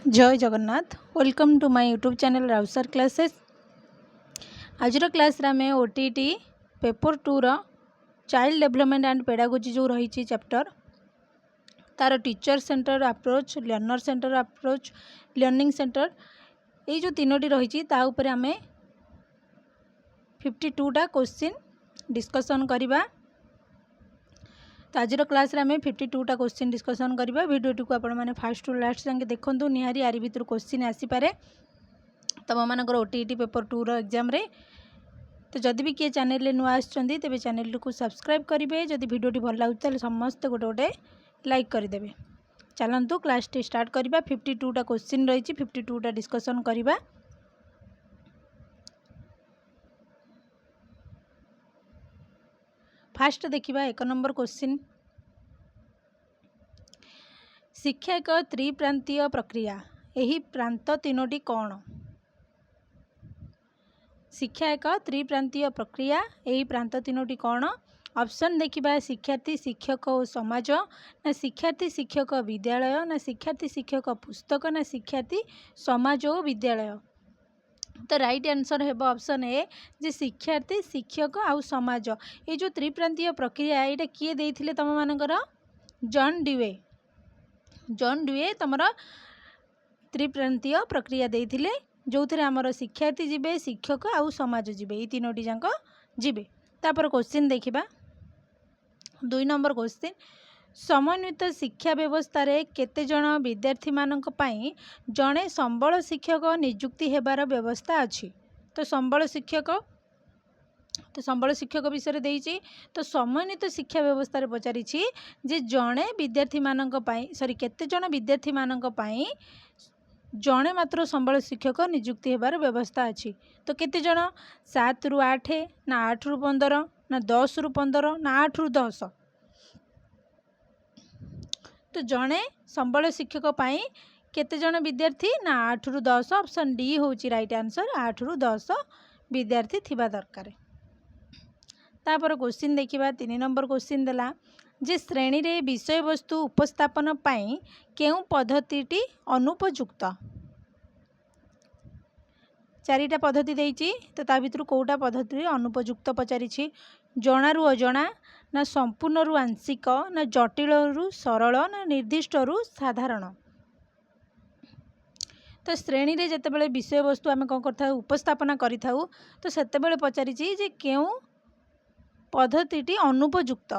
जय Jagannath. Welcome to my YouTube channel राउसर classes. आज क्लास रे आमे ओटीटी पेपर 2 रो चाइल्ड डेवलपमेंट एंड पेडागोजी जो रही चैप्टर तार teacher centre approach, learner centre approach, learning centre ये जो तीनोटी रही ताऊपर आमे 52टा क्वेश्चन डिस्कशन करिबा। तो आज क्लास रे आमे 52टा क्वेश्चन डिस्कशन करिबा। वीडियो को आपण माने फास्ट टू लास्ट संगे देखंतु, निहारी यारी भितर क्वेश्चन आसी पारे तम मानकर ओटीटी पेपर 2 रो एग्जाम रे। तो जदि भी किए चैनल रे नुआ आछंती तेबे चैनल को सब्सक्राइब करिवे। जदि वीडियो टी भल लागु ताले समस्त गोटे गोटे लाइक कर देबे। चलंतु क्लास टी स्टार्ट करिबा। 52टा क्वेश्चन रही 52टा डिस्कशन करिबा। फास्ट देखिबा 1 नंबर क्वेश्चन। शिक्षा एक त्रिप्रांतीय प्रक्रिया, यही प्रांत तीनोटी कौन? शिक्षा एक त्रिप्रांतीय प्रक्रिया, यही प्रांत तीनोटी कौन? ऑप्शन देखिबा शिक्षार्थी शिक्षक और समाज, ना शिक्षार्थी शिक्षक विद्यालय, ना शिक्षार्थी शिक्षक पुस्तक, ना शिक्षार्थी समाज और विद्यालय। तो राइट आंसर है ऑप्शन ए जे शिक्षार्थी शिक्षक आउ समाज। ये जो त्रिप्रांतीय प्रक्रिया ये किए देथिले तम मानकर जॉन ड्यूए। जॉन ड्यूए तमर त्रिप्रांतीय प्रक्रिया देथिले जो थे आमर शिक्षार्थी जीवे, शिक्षक आउ समाज जीवे, ये तीनोटी जाक जीवे। तापर क्वेश्चन देखिबा 2 नंबर क्वेश्चन। समन्वित शिक्षा व्यवस्था रे केते जण विद्यार्थी मानक पई जणे संबल शिक्षक नियुक्ति हेबार व्यवस्था अछि? तो संबल शिक्षक विषय देइछि। तो समन्वित शिक्षा व्यवस्था रे पचारि जे जणे विद्यार्थी मानक पई केते जण विद्यार्थी मानक पई जणे मात्र संबल शिक्षक नियुक्ति हेबार व्यवस्था अछि? तो केते जण? 7 रु 8, ना 8 रु 15, ना 10 रु 15, ना 8 रु 10? तो जणे संबल शिक्षक पाई केते जण विद्यार्थी? ना 8 रु 10। ऑप्शन डी होची राइट आंसर। 8 रु 10 विद्यार्थी थिबा दरकार। तापर क्वेश्चन देखिबा 3 नंबर क्वेश्चन देला जे श्रेणी रे विषय वस्तु उपस्थापन पाई केउ पद्धतिटी अनुपयुक्त? 4टा पद्धति देइछि। तो ता भितर कोउटा पद्धति अनुपयुक्त पचारिछि? जणारु अजणा, ना संपूर्ण रु आंशिक, ना जटिल रु सरल, ना निर्दिष्ट रु साधारण? तो श्रेणी रे जते बेले विषय वस्तु आमे कोन करथा उपस्थापना करिथाउ तो सेते बेले पचारिछि जे केउ पद्धतिटी अनुपयुक्त?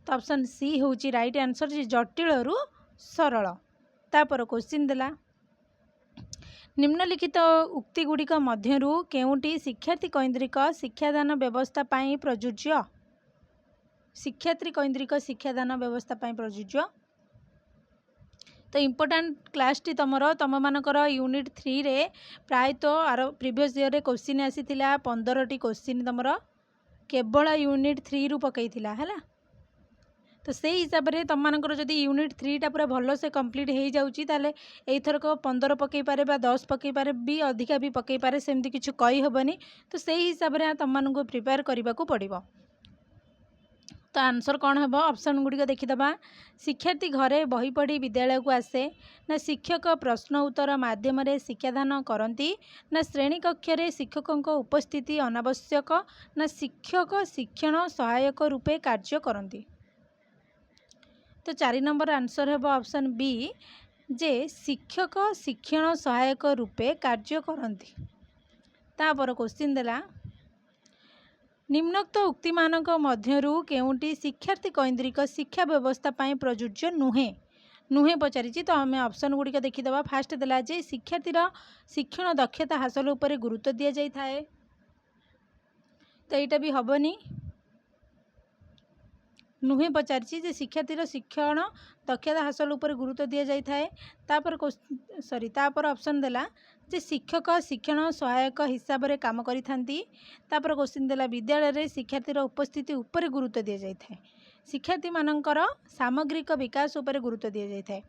तो ऑप्शन सी होची राइट आंसर जे जटिल रु सरल। तापर क्वेश्चन देला निम्नलिखित उक्ति गुड़िक मध्यरु केउटी शिक्षार्थी केन्द्रिक शिक्षादान व्यवस्था पाई प्रযোज्य? शिक्षार्थी केन्द्रिक शिक्षादान व्यवस्था पाई प्रযোज्य। तो इम्पोर्टाट क्लास टी तम मानकर यूनिट 3 रे प्राय तो आर प्रीवियस ईयर रे क्वेश्चन आसीथिला 15टी क्वेश्चन तमर केवल यूनिट 3 रु पकईथिला हैला। तो से हिसाब से तुम मानकर जदि यूनिट 3टा पूरा भल से कंप्लीट हो जाऊँगी ताले एथरक 15 पकई पारे बा 10 पकई पारे भी अधिका भी पकई पारे, सेमती किछु कही हबनी। तो से हिसाब से तुम मानक प्रिपेयर करने को पड़ो। तो आंसर कौन हम? ऑप्शन गुड़िक देखीदबा। शिक्षार्थी घरे बही पढ़ी विद्यालय को आसे, ना शिक्षक प्रश्न उत्तर माध्यम शिक्षादान करती, ना श्रेणी कक्ष शिक्षकों उपस्थिति अनावश्यक, ना शिक्षक शिक्षण सहायक रूपे कार्य करती? तो 4 नंबर आंसर है ऑप्शन बी जे शिक्षक शिक्षण सहायक रूपे कार्य करती। तापर क्वेश्चन देला निम्नोक्त उक्ति मानक मध्यरु केउटी शिक्षार्थी केन्द्रिक शिक्षा व्यवस्था पाई प्रযোज्य नुहे? नुहे पचारिछि। तो आम ऑप्शन गुड़िक देखीदबा। फास्ट देला जे शिक्षार्थीर शिक्षण दक्षता हासिल उपरे गुरुत्व दिया जाय थाए। तो यहाँ भी हबनी। नुहे पचारिछि जे शिक्षार्थीर शिक्षण दक्षता हासिल उपरे गुरुत्व दिया जाय थाए। तापर ऑप्शन देला जे शिक्षक शिक्षण सहायक हिसाब से काम करिथांती। तापर क्वेश्चन देला विद्यालय रे शिक्षार्थीर उपस्थिति उपरे गुरुत्व दिया जाय थाए। शिक्षार्थी मानकर सामग्रिक विकास उपरे गुरुत्व दिया जाय थाए।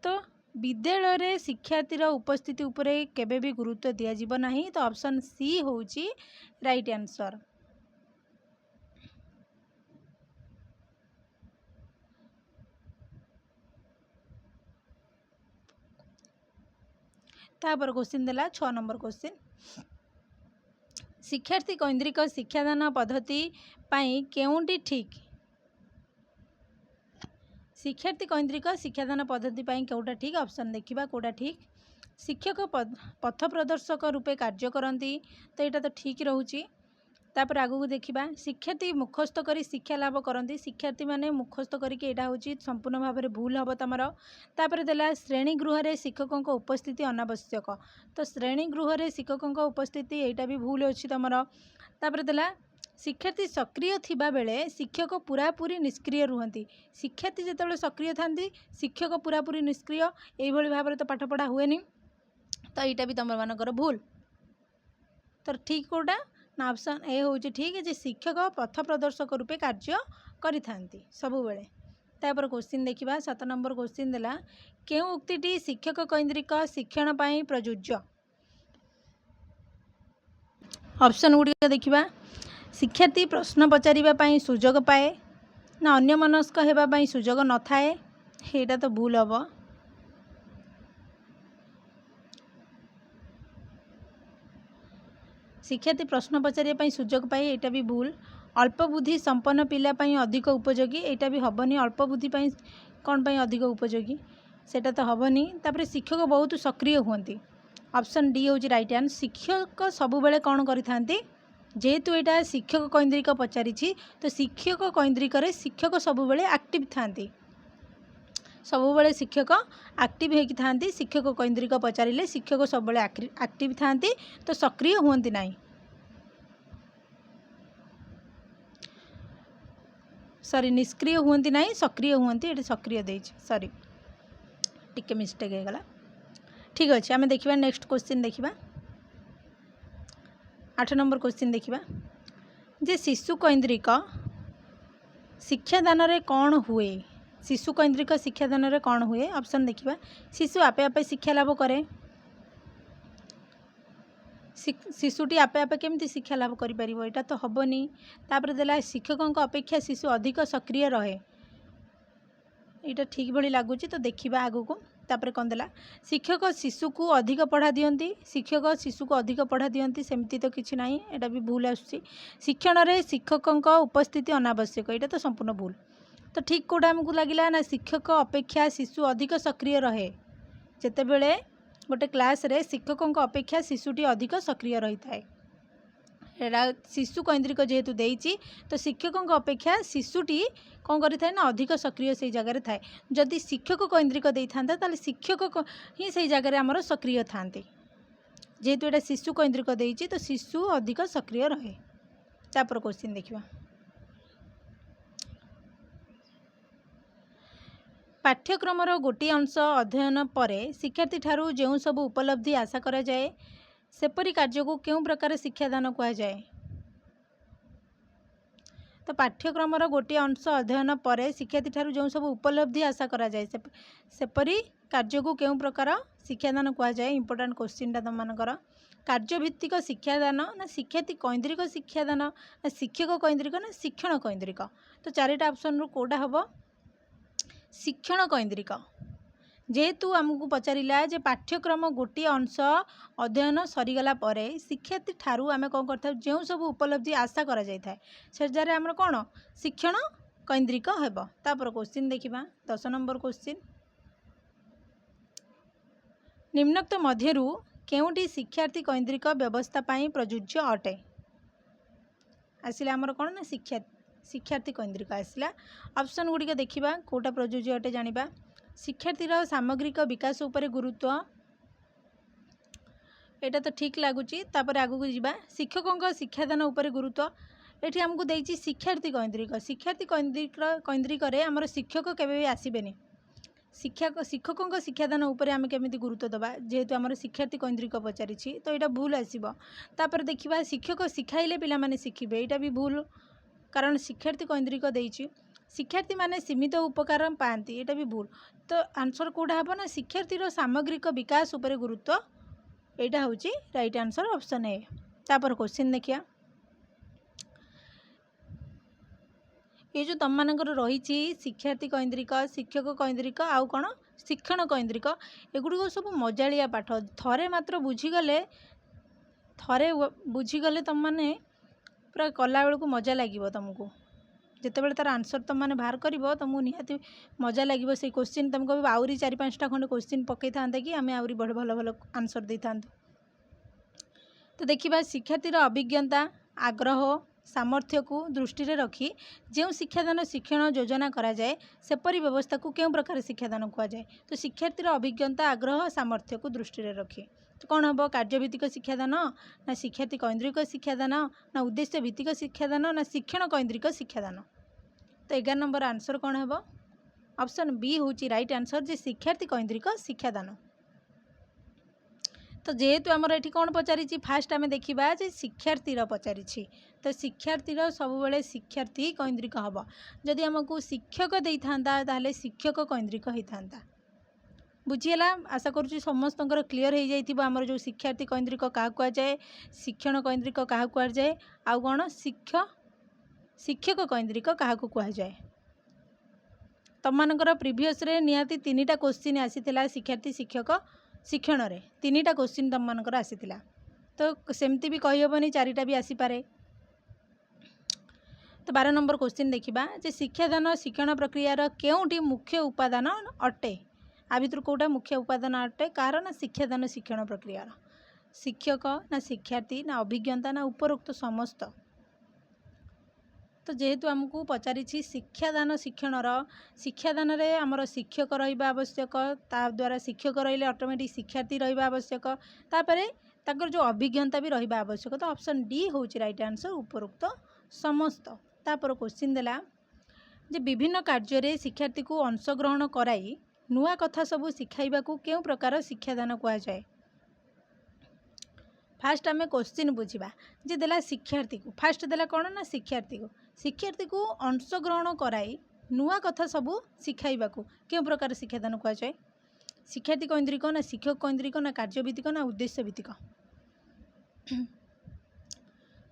तो विद्यालय रे शिक्षार्थीर उपस्थिति उपरे केबे भी गुरुत्व दिया जिवो नाही। तो ऑप्शन सी होची राइट आंसर। तापर क्वेश्चन देला 6 नंबर क्वेश्चन शिक्षार्थी कैंद्रिक शिक्षादान पद्धति पाई केउंटी ठीक शिक्षार्थी कैंद्रिक शिक्षादान पद्धति पाई केउटा ठीक ऑप्शन देखिबा कोटा ठीक शिक्षक पथ प्रदर्शक रूपे कार्य करती तो यहाँ तो ठीक रोचे तापर आगू देखा शिक्षार्थी मुखस्थ कर शिक्षा लाभ करती शिक्षार्थी माने मुखस्थ करके यहाँ हूँ संपूर्ण भाव में भूल हम तुम तापर देला श्रेणी गृह में शिक्षकों उपस्थिति अनावश्यक तो श्रेणी गृह में शिक्षकों उपस्थिति यहाँ भी भूल अच्छी तुम तापर देला शिक्षार्थी सक्रिय थिबा बेले शिक्षक पूरापूरी निष्क्रिय रुहंती शिक्षार्थी जिते सक्रिय था शिक्षक पूरापूरी निष्क्रिय यही भाव में तो पाठ पढ़ा हुए तो यहाँ भी तुम मानकर भूल तो ठीक कोटा ना ऑप्शन ए हूँ ठीक है शिक्षक पथ प्रदर्शक रूपे कार्य करिथांती सबु बेले तापर क्वेश्चन देखा 7 नंबर क्वेश्चन देला केउ उक्तिटी शिक्षक कैंद्रिक शिक्षण पाई प्रयोज्य ऑप्शन गुड़िक देखा शिक्षार्थी प्रश्न पचारिबा पाई सुजोग पाए ना अन्यमनस्क हेबा पाई सुजोग न थाए हेटा तो भूल हम शिक्षार्थी प्रश्न पचारिबा पाई सुजोग पाए यहाँ भी भूल अल्प बुद्धि संपन्न पिला पाई अधिक उपयोगी यहाँ भी हेनी अल्प बुद्धि पाई कौन पाई अधिक उपयोगी सेटा तो हेनी तापर शिक्षक बहुत सक्रिय हुंती ऑप्शन डी हूँ राइट आंसर शिक्षक सबुबले कौन करिथांती जेहेतु यहाँ शिक्षक कैंद्रिक पचारि तो शिक्षक कैंद्रिक शिक्षक सबुबले एक्टिव थांती सबुबले शिक्षक एक्टिव होकी थांती शिक्षक कैंद्रिक पचारे शिक्षक सबुबले एक्टिव थांती तो सक्रिय हुंती नहीं सॉरी निष्क्रिय हुंती नहीं सक्रिय हुंती ये सक्रिय देछि सॉरी टिके मिस्टेक हो गला ठीक अच्छे आम देखा नेक्स्ट क्वेश्चन देखा 8 नंबर क्वेश्चन देखा जे शिशु कैंद्रिक शिक्षादान रे कौन हुए शिशु कैंद्रिक शिक्षादान रे कौन हुए ऑप्शन देखा शिशु आपे आपे शिक्षा लाभ करे शिशुटी आपे आपे केमती शिक्षा लाभ करि परिबो एटा तो हबनी तापर देला शिक्षकों अपेक्षा शिशु अधिक सक्रिय रहे यहाँ ठीक भली लगुच तो देखा आगू को तापर कौन देला शिक्षक शिशु को अधिक पढ़ा दियंती शिक्षक शिशु को अधिक पढ़ा दियंती सेमती तो किछि नाही एटा भी भूल आसुची शिक्षण रे शिक्षकों उपस्थिति अनावश्यक यहाँ तो संपूर्ण भूल तो ठीक कोटा आमको लगिला ना शिक्षक अपेक्षा शिशु अधिक सक्रिय रहे जेते बेले गोटे क्लास रे शिक्षकों अपेक्षा शिशुटी अधिक सक्रिय रही थाए शिशु कैंद्रिक जेहेतु देइछि तो शिक्षकों अपेक्षा शिशुटी कौन करें ना अधिक सक्रिय से जगह थाए जदि शिक्षक कैंद्रिक दे था शिक्षक ही से जगह आमर सक्रिय था जेहेतु यहाँ शिशु कैंद्रिक देइछि तो शिशु अधिक सक्रिय रहे तापर क्वेश्चन देखा पाठ्यक्रमर गोटे अंश अध्ययन पर शिक्षार्थी ठारू जो सब उपलब्धि आशा करा जाए सेपरी कार्य को क्यों प्रकार शिक्षादान कह जाए तो पाठ्यक्रमर गोटे अंश अध्ययन पर शिक्षार्थी ठारू जो सब उपलब्धि आशा करा जाए सेपरी कार्य को क्यों प्रकार शिक्षादान कह जाए इंपोर्टेंट क्वेश्चन तुम मानकर कार्यभित्तिक शिक्षादान ना शिक्षार्थी कैंद्रिक शिक्षादान ना शिक्षक कैंद्रिक ना शिक्षण कैंद्रिक तो चारिटा ऑप्शन रु कोडा हम शिक्षण कैंद्रिक जेहेतु आमको पचारा जे पाठ्यक्रम गोटे अंश अध्ययन सरीगला परे शिक्षार्थी ठारू आम कौन कर जो सब उपलब्धि आशा करा जाय थाए से जगह आम कौन शिक्षण कैंद्रिक हेब तापर क्वेश्चन देखा 10 नंबर क्वेश्चन निम्नोक्त मध्यरु केउटी शिक्षार्थी कैंद्रिक व्यवस्था पाई प्रयोज्य अटे आसिला आमर कौन ना शिक्षार्थी कैंद्रिक आसला ऑप्शन गुड़िक देखा कोटा प्रयोज्य अटे जानिबा शिक्षार्थीर सामग्रिक विकास उपरे गुरुत्व एटा तो ठीक लगुच तापर आगू को जीवा शिक्षकों शिक्षादान उपरे गुरुत्व ये आमको देछि शिक्षार्थी कैंद्रिक आमर शिक्षक केबे भी आसबेनि शिक्षकों शिक्षादान उपरे आम केमिति गुरुत्व दबा जेहेतु आमर शिक्षार्थी कैंद्रिक पचारि तो यहाँ भूल आसब तापर देखा शिक्षक शिखाइले पिला माने शिखिबे यहाँ भी भूल कारण शिक्षार्थी कैंद्रिक देछि शिक्षार्थी माने सीमित उपकार पाती यहाँ भी भूल तो आंसर कौटा हम ना शिक्षार्थीर सामग्रिक विकास उपरे गुरुत्व यहाँ हूँ राइट आंसर ऑप्शन ए तापर क्वेश्चन देखिया ये जो तुम मानकर रही शिक्षार्थी कैंद्रिक शिक्षक कैंद्रिक आउ कौन शिक्षण कैंद्रिक एगुड़ सब मजालिया पाठ थरे मात्र बुझीगले तुम मैंने पूरा कला बेलू मजा लगे तुमको जिते तार आंसर तुम मैंने बाहर कर तुमको निहाती मजा लगे से क्वेश्चन तुमको आहरी 4-5टा खंडे क्वेश्चन पकई था कि आम आहरी भल भल आंसर दे था। तो देखिए शिक्षार्थीर अभिज्ञता आग्रह सामर्थ्य को दृष्टि रखी जो शिक्षादान शिक्षण योजना करा जाए सेपरी व्यवस्था को क्यों प्रकार शिक्षादान कहुए। तो शिक्षार्थीर अभिज्ञता आग्रह सामर्थ्य को दृष्टि रखी तो कौन हम कार्यभित्तिक शिक्षादान ना शिक्षार्थी कैंद्रिक शिक्षादान ना उद्देश्य भित्तिक शिक्षादान ना शिक्षण कैंद्रिक शिक्षादान। तो 11 नंबर आंसर कौन है ऑप्शन बी हूँ राइट आंसर जे शिक्षार्थी कैंद्रिक शिक्षादान। तो जेहेतु आमर ये कौन पचारि फास्ट आम देखा जे शिक्षार्थीर पचारि तो शिक्षार्थीर सब बेले शिक्षार्थी कैंद्रिक हम जदि आमको शिक्षक दे था ताले शिक्षक कैंद्रिक होता बुझीगला। आशा करुँच समस्त क्लीयर हो जाइए आमर जो शिक्षार्थी कैंद्रिक क्या कहुए शिक्षण कैंद्रिक क्या कहुए आउ कौन शिक्षक कैंद्रिक क्या कहुए। तुम मानकर प्रीवियस रे निहाती 3टा क्वेश्चन आसीथिला शिक्षार्थी शिक्षक शिक्षण रे 3टा क्वेश्चन तुम मानकर आसीथिला तो सेमती भी कहीहबनी 4टा भी आसीपारे। तो 12 नंबर क्वेश्चन देखिबा जे शिक्षादान शिक्षण प्रक्रियार केउटी मुख्य उपादान अटे आ भितर कोटा मुख्य उपादान अटे कार ना शिक्षादान शिक्षण प्रक्रियार शिक्षक ना शिक्षार्थी ना अभिज्ञता ना उपरोक्त समस्त। तो जेहेतु आमको पचारि शिक्षादान शिक्षादान रे आमर शिक्षक रहिबा आवश्यक ता द्वारा शिक्षक रहिले ऑटोमेटिक शिक्षार्थी रहिबा आवश्यक तापरे ताकर जो अभिज्ञता भी रहिबा आवश्यक। तो ऑप्शन डी हूँ राइट आंसर उपरोक्त समस्त। तापर क्वेश्चन देला जे विभिन्न कार्य शिक्षार्थी को अंशग्रहण कराई नुआ कथा सबू शिखाइबा को केउ प्रकार शिक्षादान कहुए। फास्ट आम क्वेश्चन बुझा जे देला शिक्षार्थी को फास्ट देला कौन ना शिक्षार्थी को अंशग्रहण कराई नुआ कथा सबू शिखाइबा को केउ प्रकार शिक्षादान कहुए। शिक्षार्थी कैंद्रिक ना शिक्षक कैंद्रिक ना कार्यभित्तिक ना उद्देश्य भित्तिक।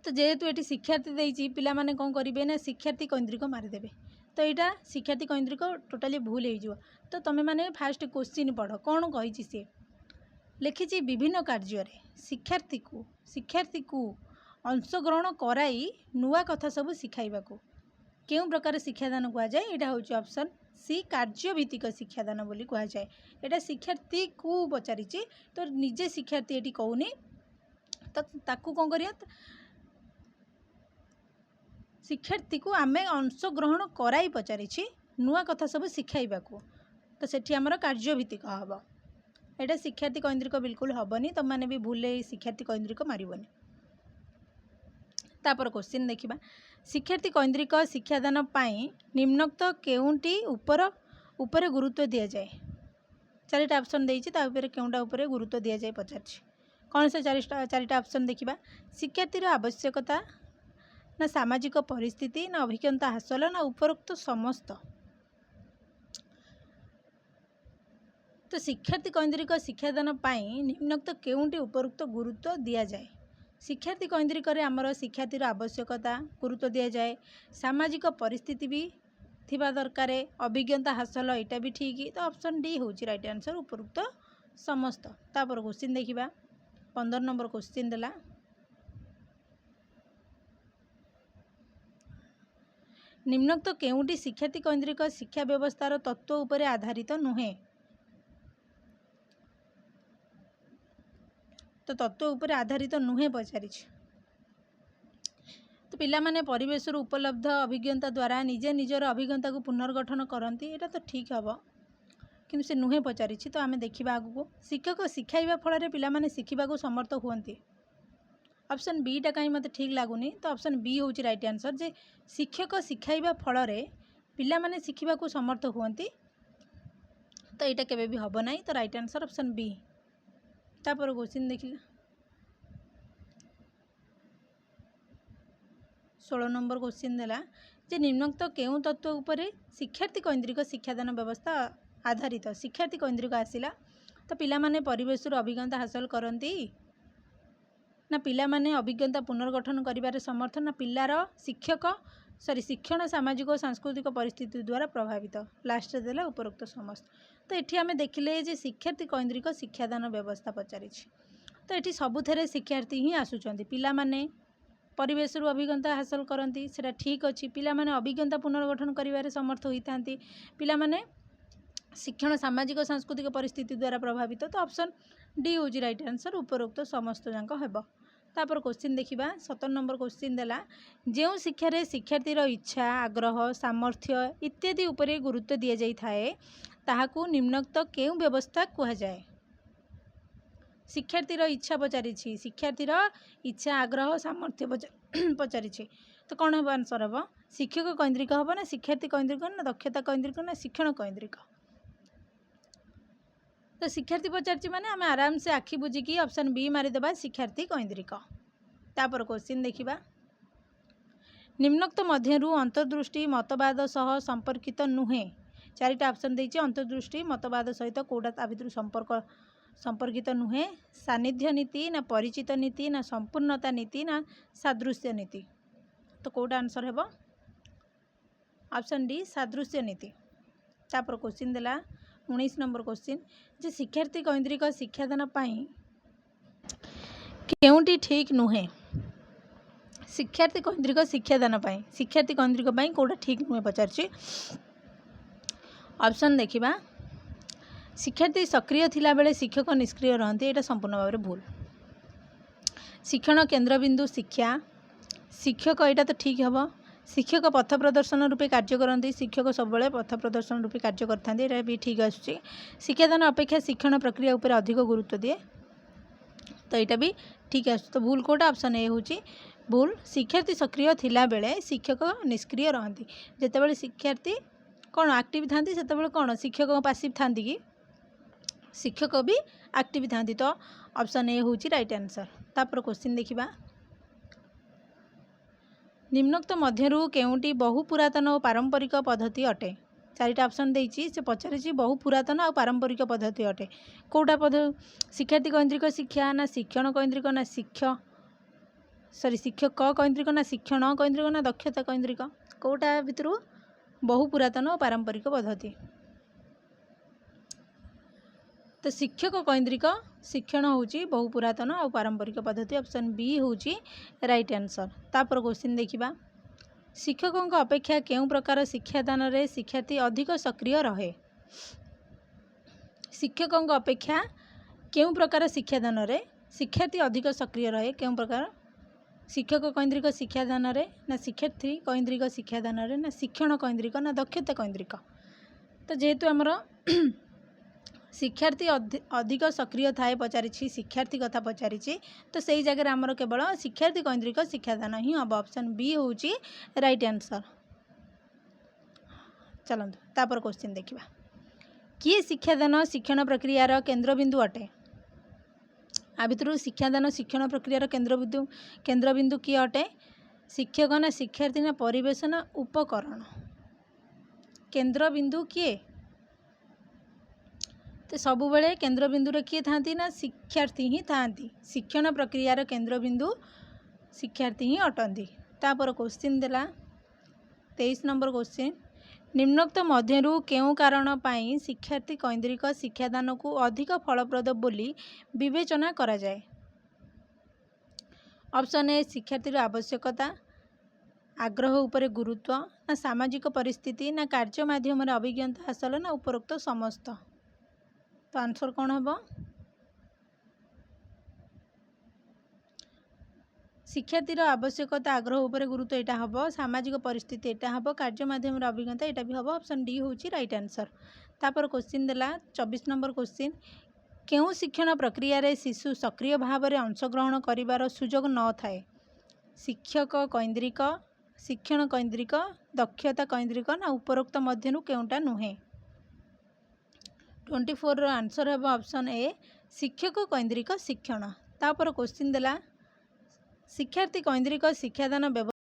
तो जेहेतु ये शिक्षार्थी देती पिला माने कौन करेंगे ना शिक्षार्थी कैंद्रिक मारिदेवे तो यहाँ शिक्षार्थी कैंद्रिक टोटाली भूल हो। तो तुम मैंने फास्ट क्वेश्चन पढ़ कौन कही सी लिखी विभिन्न कार्य शिक्षार्थी को अंशग्रहण कराई नुआ कथा सब शिखाइबा को केउ प्रकार शिक्षादान कहुए। यहाँ हूँ ऑप्शन सी कार्यभित्तिक शिक्षादान बोली कहुए। यहाँ शिक्षार्थी को पचारि तो निजे शिक्षार्थी ये कहूनी तो ताकू कौन करिया शिक्षार्थी को आमे अंशग्रहण कराई पचारि नुआ कथा सब शिखाइबा को तो सेठी आमर कार्यभित्तिक हम यहाँ शिक्षार्थी कैंद्रिक बिल्कुल हेनी तुम मैंने भी भूल शिक्षार्थी कैंद्रिक मारबनी। तापर क्वेश्चन देखिबा शिक्षार्थी कैंद्रिक शिक्षादान पाई निम्नोक्त केउंटी ऊपर गुरुत्व दि जाए 4टा ऑप्शन देछि ता ऊपर केउंटा ऊपर गुरुत्व दि जाए पचारछि कौन से 4टा ऑप्शन देखिबा शिक्षार्थीर आवश्यकता ना सामाजिक परिस्थिति ना अभिज्ञता हासिल ना उपरोक्त समस्त। तो शिक्षार्थी कैंद्रिक शिक्षादान पाई निम्नोक्त केउंटी उपरोक्त गुरुत्व दि जाए। शिक्षार्थी कैंद्रिक आमर शिक्षार्थीर आवश्यकता गुरुत्व दि जाए सामाजिक परिस्थिति भी थिबा दरकार अभिज्ञता हासिल यहाँ भी ठीक। तो ऑप्शन डी हूँ राइट आंसर उपरोक्त समस्त। तापर क्वेश्चन देखिबा 15 नंबर क्वेश्चन देला निम्नोक्त केउंटी शिक्षार्थी कैंद्रिक शिक्षा व्यवस्थार तत्व उपरे आधारित नुहे। तो तत्व उपरे आधारित नुहे पचारि तो पिला माने परिवेश उपलब्ध अभिज्ञता द्वारा निजे निजर अभिज्ञता को पुनर्गठन करती यहाँ तो ठीक हम कि से नुहे पचारि। तो आम देखा आगू शिक्षक शिखाइबा फल पिला माने शिखिबा को समर्थ हुअन्ति ऑप्शन बी टा कहीं मत ठीक लगुनि। तो ऑप्शन बी हूँ राइट आंसर जे शिक्षक शिखाइबा फल पिला माने शिखिबा को समर्थ हुअन्ति तो यहाँ केबे भी हम ना। तो राइट आंसर ऑप्शन बी। तापर क्वेश्चन देखिला 16 नंबर क्वेश्चन देला जे निम्नोक्त केउ तत्व उपरे शिक्षार्थी कैंद्रिक शिक्षादान व्यवस्था आधारित शिक्षार्थी कैंद्रिक आसिला। तो पिला माने परिवेश अभिज्ञता हासिल करती ना पिला माने अभिज्ञता पुनर्गठन करिबार समर्थ ना पिलार शिक्षक सॉरी शिक्षण सामाजिक और सांस्कृतिक परिस्थिति द्वारा प्रभावित लास्ट देला उपरोक्त समस्त। तो ये आम देखिले जे शिक्षार्थी केन्द्रिक शिक्षादान व्यवस्था पचारि तो ये सबुथे शिक्षार्थी ही आसुँच पिला माने परिवेश अभिज्ञता हासिल करती से ठीक अच्छी पिला माने अभिज्ञता पुनर्गठन करिवारे समर्थ होता पिला माने शिक्षण सामाजिक और सांस्कृतिक परिस्थिति द्वारा प्रभावित। तो ऑप्शन डी हूँ राइट आंसर उपरोक्त समस्त जाक हेब। तापर क्वेश्चन देखिबा 17 नंबर क्वेश्चन देला जो शिक्षार शिक्षार्थीर इच्छा आग्रह सामर्थ्य इत्यादि उपरे गुरुत्व दि जाई थाए ताहाकू निम्नोक्त केउ व्यवस्था कहा जाए। शिक्षार्थीर इच्छा पचारि शिक्षार्थीर इच्छा आग्रह सामर्थ्य पचारि तो कौन हम आंसर हम शिक्षक केन्द्रिक हम ना शिक्षार्थी केन्द्रिक ना दक्षता केन्द्रिक ना शिक्षण केन्द्रिक। तो शिक्षार्थी पचारि माने आम आराम से आखि बुझिकी ऑप्शन बी मारिदेबा शिक्षार्थी केन्द्रिक। तापर क्वेश्चन देखिबा निम्नोक्त मध्यरु अंतर्दृष्टि मतवाद सह संपर्कित नुहे चारिटा ऑप्शन देछि अंतर्दृष्टि मतवाद सहित कोडा ता भितर संपर्कित नुहे सानिध्य नीति ना परिचित नीति ना संपूर्णता नीति ना सादृश्य नीति। तो कोडा आंसर हेबो ऑप्शन डी सादृश्य नीति। तापर क्वेश्चन देला 19 नंबर क्वेश्चन जे शिक्षार्थी केन्द्रिक शिक्षादान पाई केउंटी ठीक नुहे शिक्षार्थी केन्द्रिक शिक्षादान पाई शिक्षार्थी केन्द्रिक पाई कोडा ठीक नुहे पचारछि। ऑप्शन देखिबा शिक्षार्थी सक्रिय थिला बेले शिक्षक निष्क्रिय रहते यहाँ संपूर्ण भाव में भूल। शिक्षण केन्द्रबिंदु शिक्षा शिक्षक यहाँ तो ठीक हम शिक्षक पथ प्रदर्शन रूपे कार्य करते शिक्षक सब पथ प्रदर्शन रूपे कार्य करते भी ठीक आसुची। शिक्षादान अपेक्षा शिक्षण प्रक्रिया उपर अधिक गुरुत्व दिए तो यहाँ भी ठीक आस। तो भूल कोटा ऑप्शन ए हूँ भूल शिक्षार्थी सक्रिय थिला बेले शिक्षक निष्क्रिय रहती जितेबाला शिक्षार्थी कौन एक्टिव था से कौन शिक्षक पासिव था कि शिक्षक भी एक्टिव था। तो ऑप्शन ए हूँ राइट आंसर। तापर क्वेश्चन देखिबा निम्नोक्त मध्यरु केउंटी बहु पुरातन और पारंपरिक पद्धति अटे चारिटा ऑप्शन देछि से पचारि बहु पुरातन और पारंपरिक पद्धति अटे कोटा शिक्षार्थी केन्द्रिक शिक्षा ना शिक्षण केन्द्रिक ना शिक्षक केन्द्रिक ना शिक्षण केन्द्रिक ना दक्षता केन्द्रिक कोटा भितर बहु पुरातन और पारंपरिक पद्धति। तो शिक्षक केन्द्रिक शिक्षण होची बहु पुरातन और पारंपरिक पद्धति ऑप्शन बी होची राइट आंसर। तापर क्वेश्चन देखिबा शिक्षकों अपेक्षा केउ प्रकार शिक्षादान रे शिक्षार्थी अधिक सक्रिय रहे शिक्षकों अपेक्षा केउ प्रकार शिक्षादान रे शिक्षार्थी अधिक सक्रिय रहे केउ प्रकार शिक्षक केन्द्रिक शिक्षादान रे ना शिक्षार्थी केन्द्रिक शिक्षादान रे ना शिक्षण केन्द्रिक ना दक्षता केन्द्रिक। तो जेहेतु आमर शिक्षार्थी अधिक सक्रिय थाए पचारि शिक्षार्थी कथा पचारि तो सही जगह आमर केवल शिक्षार्थी केन्द्रिक शिक्षादान ही हम ऑप्शन बी हूँ राइट आंसर। चलते तापर क्वेश्चन देखिबा किए शिक्षादान शिक्षण प्रक्रियार केन्द्रबिंदु अटे आ भितर शिक्षादान शिक्षण प्रक्रियार केन्द्रबिंदु किए अटे शिक्षक ना शिक्षार्थी ना परिवेश ना उपकरण केन्द्रबिंदु किए तो सबुबले केन्द्रबिंदु किए था ना शिक्षार्थी ही था शिक्षण प्रक्रियार केन्द्रबिंदु शिक्षार्थी ही अटंती। तापर क्वेश्चन देला 23 नंबर क्वेश्चन निम्नोक्त मध्यरु केउ कारण पाई शिक्षार्थी केन्द्रिक शिक्षादान को अधिक फलप्रद बोली विवेचना करा जाए। ऑप्शन ए शिक्षार्थीर आवश्यकता आग्रह उपरे गुरुत्व ना सामाजिक परिस्थिति ना कार्य माध्यम अभिज्ञता हासिल ना उपरोक्त समस्त। तो आंसर कौन हम शिक्षार्थीर आवश्यकता आग्रह उपरे गुरुत्व यहाँ हम सामाजिक परिस्थिति यहाँ हम कार्य माध्यम अभिज्ञता यहाँ भी हम ऑप्शन डी हूँ राइट आंसर। तापर क्वेश्चन देला 24 नंबर क्वेश्चन केउ शिक्षण प्रक्रिया रे शिशु सक्रिय भाव में अंशग्रहण करिवार सुजोग न थाए शिक्षक केन्द्रिक शिक्षण केन्द्रिक दक्षता केन्द्रिक ना उपरोक्त मध्यरु केउटा नुहे। 24 आंसर है ऑप्शन ए शिक्षक केन्द्रिक शिक्षण। तापर क्वेश्चन देला शिक्षार्थी केन्द्रिक शिक्षादान